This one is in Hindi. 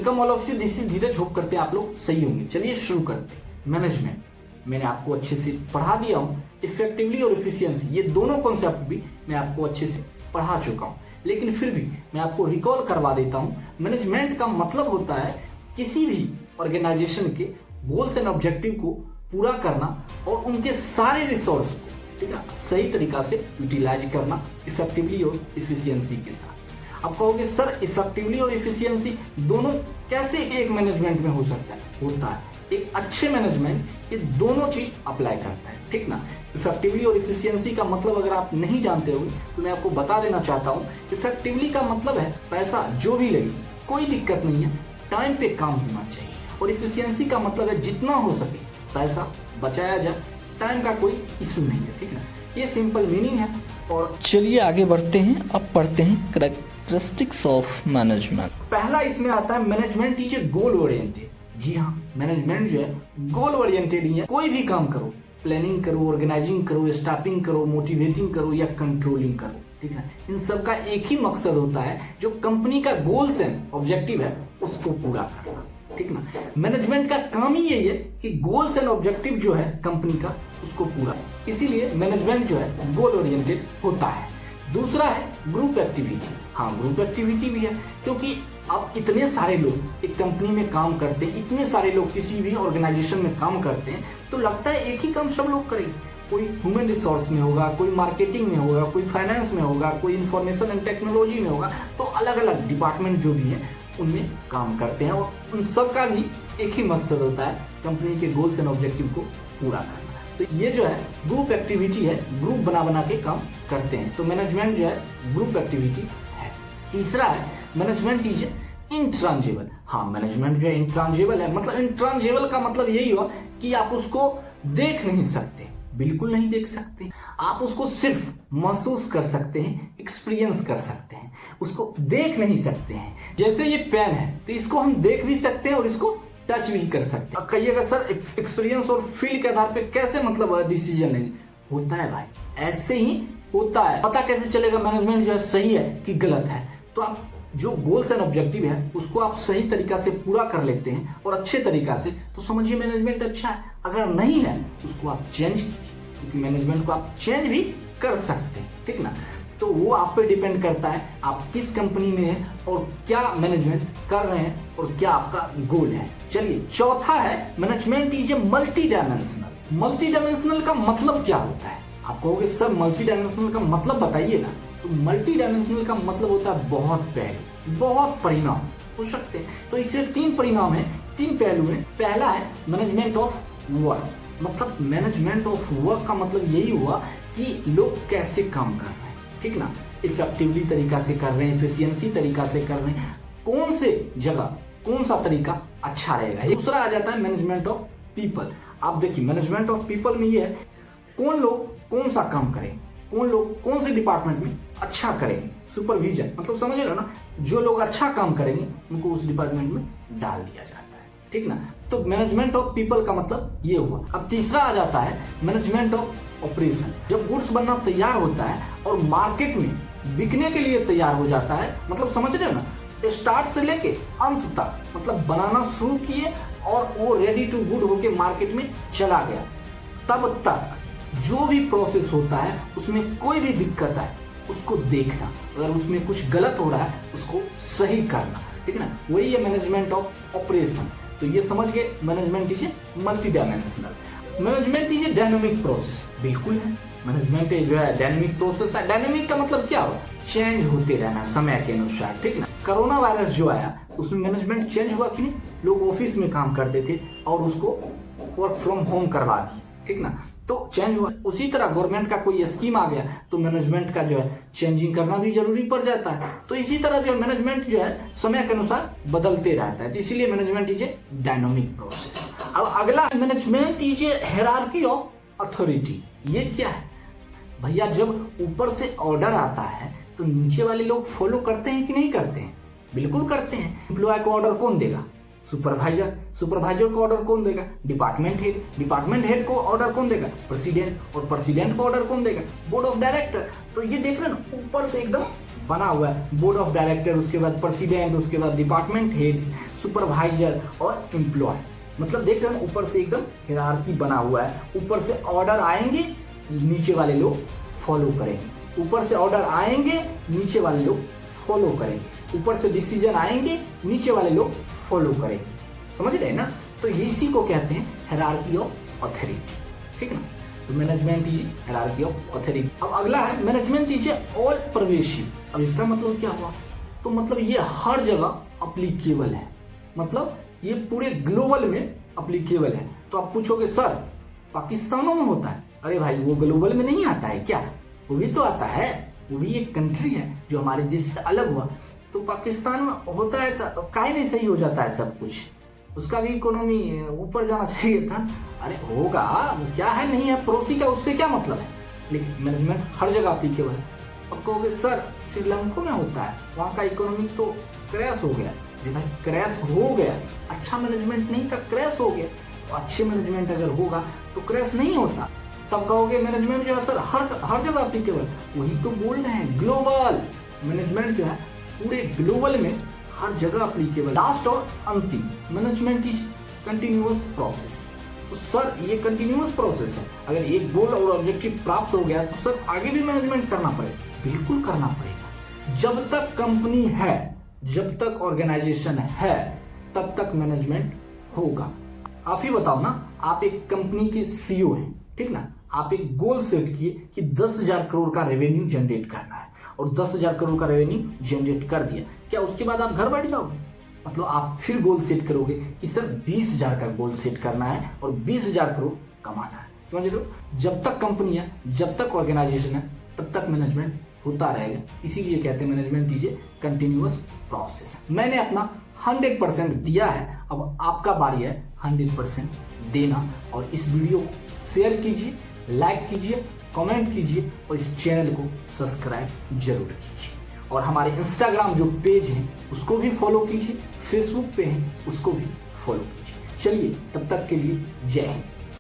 Welcome all of you, this is Dheeraj. Hope करते हैं आप लोग सही होंगे। चलिए शुरू करते हैं। मैनेजमेंट मैंने आपको अच्छे से पढ़ा दिया हूँ। इफेक्टिवली और इफिशियंसी, ये दोनों कॉन्सेप्ट भी मैं आपको अच्छे से पढ़ा चुका हूँ, लेकिन फिर भी मैं आपको रिकॉल करवा देता हूँ। मैनेजमेंट का मतलब होता है किसी भी ऑर्गेनाइजेशन के गोल्स एंड ऑब्जेक्टिव को पूरा करना और उनके सारे रिसोर्स को, ठीक है, सही तरीका से यूटिलाइज करना इफेक्टिवली और इफिशियंसी के साथ। आप कहोगे सर इफेक्टिवली और इफिशियंसी दोनों कैसे एक मैनेजमेंट में हो सकता है? होता है। एक अच्छे मैनेजमेंट ये दोनों चीज अप्लाई करता है, ठीक ना। इफेक्टिवली और इफिशियंसी का मतलब अगर आप नहीं जानते हो तो मैं आपको बता देना चाहता हूँ। इफेक्टिवली का मतलब है पैसा जो भी लगे कोई दिक्कत नहीं है, टाइम पे काम होना चाहिए। और इफिशियंसी का मतलब है जितना हो सके पैसा बचाया जाए, टाइम का कोई इशू नहीं है, ठीक ना। ये सिंपल मीनिंग है। और चलिए आगे बढ़ते हैं। अब पढ़ते हैं कैरेक्टरिस्टिक्स ऑफ मैनेजमेंट। पहला इसमें आता है management is a goal oriented. जी हाँ, मैनेजमेंट जो है गोल ओरिएंटेड ही है। कोई भी काम करो, प्लानिंग करो, ऑर्गेनाइजिंग करो, स्टाफिंग करो, मोटिवेटिंग करो या कंट्रोलिंग करो, ठीक है, इन सब का एक ही मकसद होता है, जो कंपनी का गोल्स एंड ऑब्जेक्टिव है उसको पूरा करना, ठीक ना। मैनेजमेंट का काम ही यही है कि गोल्स एंड ऑब्जेक्टिव जो है कंपनी का उसको पूरा, इसीलिए मैनेजमेंट जो है गोल ओरिएंटेड होता है। दूसरा है ग्रुप एक्टिविटी। हाँ, ग्रुप एक्टिविटी भी है, क्योंकि अब इतने सारे लोग एक कंपनी में काम करते हैं, इतने सारे लोग किसी भी ऑर्गेनाइजेशन में काम करते हैं, तो लगता है एक ही काम सब लोग करेंगे। कोई ह्यूमन रिसोर्स में होगा, कोई मार्केटिंग में होगा, कोई फाइनेंस में होगा, कोई इंफॉर्मेशन एंड टेक्नोलॉजी में होगा, तो अलग अलग डिपार्टमेंट जो भी है उनमें काम करते हैं और उन सब का भी एक ही मकसद होता है, कंपनी के गोल्स एंड ऑब्जेक्टिव को पूरा करना। तो ये जो है ग्रुप एक्टिविटी है, ग्रुप बना बना के काम करते हैं, तो मैनेजमेंट जो है ग्रुप एक्टिविटी है। तीसरा है मैनेजमेंट इज इंट्रांजिबल। हाँ, मैनेजमेंट जो है इंट्रांजिबल है। मतलब इंट्रांजिबल का मतलब यही हुआ कि आप उसको देख नहीं सकते, बिल्कुल नहीं देख सकते। आप उसको सिर्फ महसूस कर सकते हैं, एक्सपीरियंस कर सकते हैं, उसको देख नहीं सकते हैं। जैसे ये पेन है तो इसको हम देख भी सकते हैं और इसको टच भी कर सकते हैं। कहिएगा सर एक्सपीरियंस और फील के आधार पे कैसे मतलब डिसीजन नहीं होता है? भाई ऐसे ही होता है। पता कैसे चलेगा मैनेजमेंट जो है सही है कि गलत है? तो आप जो गोल्स एंड ऑब्जेक्टिव है उसको आप सही तरीका से पूरा कर लेते हैं और अच्छे तरीका से, तो समझिए मैनेजमेंट अच्छा है। अगर नहीं है उसको आप चेंज कीजिए, क्योंकि मैनेजमेंट को आप चेंज भी कर सकते हैं, ठीक ना। तो वो आप पे डिपेंड करता है आप किस कंपनी में हैं और क्या मैनेजमेंट कर रहे हैं और क्या आपका गोल है। चलिए चौथा है management is a multi dimensional. Multi dimensional का मतलब क्या होता है? आप कहोगे सर मल्टी डायमेंशनल का मतलब बताइए ना। तो मल्टी डायमेंशनल का मतलब होता है बहुत पहलू, बहुत परिणाम हो सकते हैं। तो इससे तीन परिणाम है, तीन पहलू है। पहला है मैनेजमेंट ऑफ वर्क। मतलब मैनेजमेंट ऑफ वर्क का मतलब यही हुआ कि लोग कैसे काम कर रहे हैं, ठीक ना, इफेक्टिवली तरीका से कर रहे हैं, इफिशियंसी तरीका से कर रहे हैं, कौन से जगह कौन सा तरीका अच्छा रहेगा। दूसरा आ जाता है मैनेजमेंट ऑफ पीपल। आप देखिए मैनेजमेंट ऑफ पीपल में ये है कौन लोग कौन सा काम करें, कौन लोग कौन से डिपार्टमेंट में अच्छा करेंगे। सुपरविजन मतलब समझ रहे ना, जो लोग अच्छा काम करेंगे उनको उस डिपार्टमेंट में डाल दिया जाता है, ठीक ना। तो मैनेजमेंट ऑफ पीपल का मतलब ये हुआ। अब तीसरा आ जाता है मैनेजमेंट ऑफ ऑपरेशन। जब गुड्स बनना तैयार होता है और मार्केट में बिकने के लिए तैयार हो जाता है, मतलब समझ रहे हो ना, स्टार्ट से लेके अंत तक, मतलब बनाना शुरू किए और वो रेडी टू गुड होके मार्केट में चला गया, तब तक जो भी प्रोसेस होता है उसमें कोई भी दिक्कत आए उसको देखना, अगर उसमें कुछ गलत हो रहा है उसको सही करना, ठीक है ना। वही है मैनेजमेंट ऑफ ऑपरेशन। तो ये समझ गए management is multi dimensional. Management is dynamic process. बिल्कुल है, मैनेजमेंट जो है डायनामिक प्रोसेस है। डायनामिक का मतलब क्या हो? चेंज होते रहना समय के अनुसार, ठीक ना। कोरोना वायरस जो आया उसमें मैनेजमेंट चेंज हुआ कि नहीं? लोग ऑफिस में काम करते थे और उसको वर्क फ्रॉम होम करवा दी, ठीक ना, तो चेंज हुआ। उसी तरह गवर्नमेंट का कोई स्कीम आ गया तो मैनेजमेंट का जो है चेंजिंग करना भी जरूरी पड़ जाता है। तो इसी तरह जो मैनेजमेंट जो है समय के अनुसार बदलते रहता है, तो इसीलिए management is a dynamic process. अब अगला management is A hierarchy of authority. ये क्या है भैया? जब ऊपर से ऑर्डर आता है तो नीचे वाले लोग फॉलो करते हैं कि नहीं करते हैं? बिल्कुल करते हैं। एम्प्लॉय को ऑर्डर कौन देगा? सुपरवाइजर। सुपरवाइजर को ऑर्डर कौन देगा? Department head. डिपार्टमेंट हेड को ऑर्डर कौन देगा? प्रेसिडेंट। और प्रेसिडेंट को ऑर्डर कौन देगा? Board of director. तो ये देख रहे हैं ना, ऊपर से एकदम बना हुआ है, बोर्ड ऑफ डायरेक्टर, उसके बाद प्रेसिडेंट, उसके बाद डिपार्टमेंट हेड्स, सुपरवाइजर और एम्प्लॉय। मतलब देख रहे हो ऊपर से एकदम हायरार्की बना हुआ है। ऊपर से ऑर्डर आएंगे, नीचे वाले लोग फॉलो करेंगे। ऊपर से ऑर्डर आएंगे, नीचे वाले लोग फॉलो करेंगे। ऊपर से डिसीजन आएंगे, नीचे वाले लोग फॉलो करेंगे। समझ रहे हैं ना? तो इसी को कहते हैं हायरार्की ऑफ अथॉरिटी। ठीक है ना? तो management is hierarchy of authority. अब अगला है मैनेजमेंट इज ऑल परवेसिव। अब इसका मतलब क्या हुआ? तो मतलब ये हर जगह अप्लीकेबल है, मतलब ये पूरे ग्लोबल में अप्लीकेबल है। तो आप पूछोगे सर पाकिस्तानों में होता है? अरे भाई वो ग्लोबल में नहीं आता है क्या? वो भी तो आता है, वो भी एक कंट्री है जो हमारे देश से अलग हुआ। तो पाकिस्तान में होता है तो काहे नहीं सही हो जाता है सब कुछ? उसका भी इकोनॉमी ऊपर जाना चाहिए था। अरे होगा, वो क्या है नहीं है पड़ोसी का, उससे क्या मतलब है? लेकिन मैनेजमेंट हर जगह अप्लीकेबल है। अब कहोगे सर श्रीलंका में होता है, वहाँ का इकोनॉमी तो क्रैश हो गया। जी भाई क्रैश हो गया, अच्छा मैनेजमेंट नहीं था, क्रैश हो गया। तो अच्छे मैनेजमेंट अगर होगा तो क्रैश नहीं होता। तब कहोगे मैनेजमेंट जो है सर हर जगह अप्लीकेबल। वही तो बोल रहे हैं, ग्लोबल मैनेजमेंट जो है पूरे ग्लोबल में हर जगह अप्लीकेबल। लास्ट और अंतिम, मैनेजमेंट इज कंटिन्यूअस प्रोसेस। तो सर ये कंटिन्यूअस प्रोसेस है। अगर एक गोल और ऑब्जेक्टिव प्राप्त हो गया तो सर आगे भी मैनेजमेंट करना पड़ेगा। बिल्कुल करना पड़ेगा। जब तक कंपनी है, जब तक ऑर्गेनाइजेशन है, तब तक मैनेजमेंट होगा। आप ही बताओ ना, आप एक कंपनी के सीईओ हैं, ठीक ना? आप एक गोल सेट किए कि 10,000 करोड़ का रेवेन्यू जनरेट करना है और 10,000 करोड़ का रेवेन्यू जनरेट कर दिया। क्या उसके बाद आप घर बैठ जाओगे? मतलब आप फिर गोल सेट करोगे कि सर 20,000 का गोल सेट करना है और 20,000 करोड़ कमाना है। समझ रहे हो? जब तक कंपनी है, जब तक ऑर्गेनाइजेशन है, तब तक मैनेजमेंट होता रहेगा। इसीलिए कहते हैं management is A continuous process. मैंने अपना 100% दिया है, अब आपका बारी है 100% देना। और इस वीडियो को शेयर कीजिए, लाइक कीजिए, कमेंट कीजिए और इस चैनल को सब्सक्राइब जरूर कीजिए। और हमारे इंस्टाग्राम जो पेज है उसको भी फॉलो कीजिए, फेसबुक पे है उसको भी फॉलो कीजिए। चलिए तब तक के लिए जय हिंद।